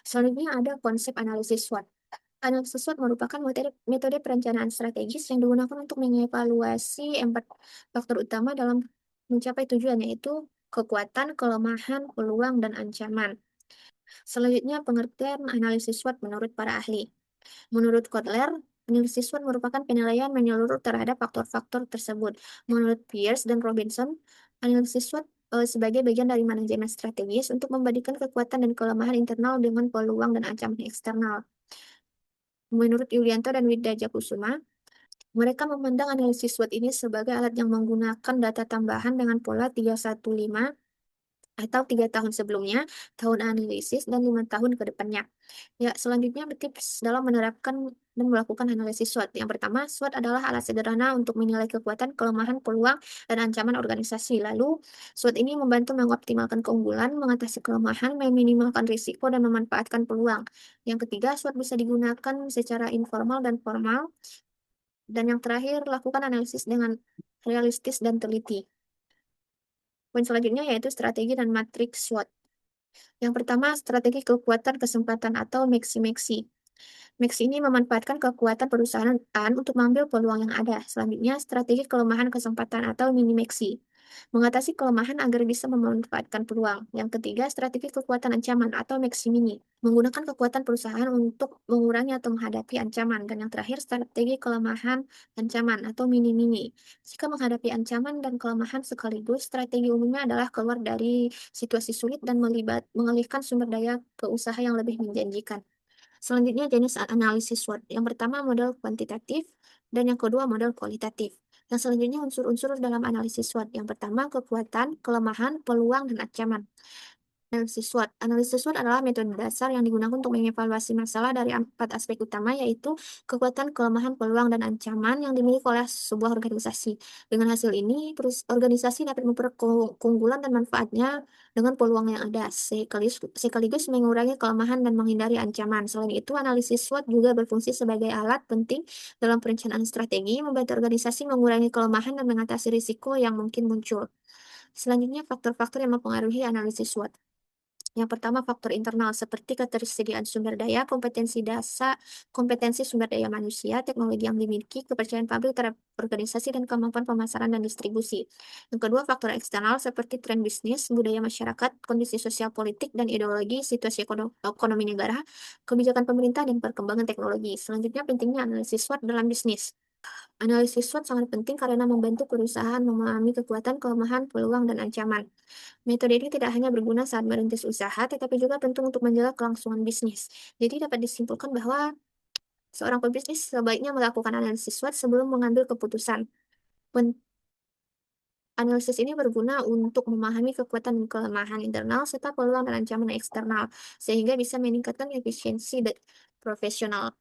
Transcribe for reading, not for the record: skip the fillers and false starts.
Selanjutnya ada konsep analisis SWOT. Analisis SWOT merupakan metode perencanaan strategis yang digunakan untuk mengevaluasi 4 faktor utama dalam mencapai tujuan, yaitu kekuatan, kelemahan, peluang, dan ancaman. Selanjutnya, pengertian analisis SWOT menurut para ahli. Menurut Kotler, analisis SWOT merupakan penilaian menyeluruh terhadap faktor-faktor tersebut. Menurut Pierce dan Robinson, analisis SWOT sebagai bagian dari manajemen strategis untuk membandingkan kekuatan dan kelemahan internal dengan peluang dan ancaman eksternal. Menurut Yulianto dan Widya Kusuma, mereka memandang analisis SWOT ini sebagai alat yang menggunakan data tambahan dengan pola 315 atau 3 tahun sebelumnya, tahun analisis, dan 5 tahun ke depannya. Ya, selanjutnya tips dalam menerapkan dan melakukan analisis SWOT. Yang pertama, SWOT adalah alat sederhana untuk menilai kekuatan, kelemahan, peluang, dan ancaman organisasi. Lalu, SWOT ini membantu mengoptimalkan keunggulan, mengatasi kelemahan, meminimalkan risiko, dan memanfaatkan peluang. Yang ketiga, SWOT bisa digunakan secara informal dan formal. Dan yang terakhir, lakukan analisis dengan realistis dan teliti. Poin selanjutnya yaitu strategi dan matriks SWOT. Yang pertama, strategi kekuatan kesempatan atau maksi-maksi. Max ini memanfaatkan kekuatan perusahaan untuk mengambil peluang yang ada. Selanjutnya, strategi kelemahan kesempatan atau mini-maxi. Mengatasi kelemahan agar bisa memanfaatkan peluang. Yang ketiga, strategi kekuatan ancaman atau maxi-mini. Menggunakan kekuatan perusahaan untuk mengurangi atau menghadapi ancaman. Dan yang terakhir, strategi kelemahan ancaman atau mini-mini. Jika menghadapi ancaman dan kelemahan sekaligus, strategi umumnya adalah keluar dari situasi sulit dan mengalihkan sumber daya ke usaha yang lebih menjanjikan. Selanjutnya jenis analisis SWOT. Yang pertama model kuantitatif dan yang kedua model kualitatif. Yang selanjutnya unsur-unsur dalam analisis SWOT. Yang pertama kekuatan, kelemahan, peluang, dan ancaman. Analisis SWOT. Analisis SWOT adalah metode dasar yang digunakan untuk mengevaluasi masalah dari 4 aspek utama, yaitu kekuatan, kelemahan, peluang, dan ancaman yang dimiliki oleh sebuah organisasi. Dengan hasil ini, organisasi dapat memperoleh keunggulan dan manfaatnya dengan peluang yang ada, sekaligus mengurangi kelemahan dan menghindari ancaman. Selain itu, analisis SWOT juga berfungsi sebagai alat penting dalam perencanaan strategi, membantu organisasi mengurangi kelemahan dan mengatasi risiko yang mungkin muncul. Selanjutnya, faktor-faktor yang mempengaruhi analisis SWOT. Yang pertama, faktor internal seperti ketersediaan sumber daya, kompetensi sumber daya manusia, teknologi yang dimiliki, kepercayaan publik terhadap organisasi, dan kemampuan pemasaran dan distribusi. Yang kedua, faktor eksternal seperti tren bisnis, budaya masyarakat, kondisi sosial politik dan ideologi, situasi ekonomi negara, kebijakan pemerintah, dan perkembangan teknologi. Selanjutnya, pentingnya analisis SWOT dalam bisnis. Analisis SWOT sangat penting karena membantu perusahaan memahami kekuatan, kelemahan, peluang, dan ancaman. Metode ini tidak hanya berguna saat merintis usaha, tetapi juga penting untuk menjaga kelangsungan bisnis. Jadi dapat disimpulkan bahwa seorang pebisnis sebaiknya melakukan analisis SWOT sebelum mengambil keputusan. Analisis ini berguna untuk memahami kekuatan dan kelemahan internal serta peluang dan ancaman eksternal, sehingga bisa meningkatkan efisiensi profesional.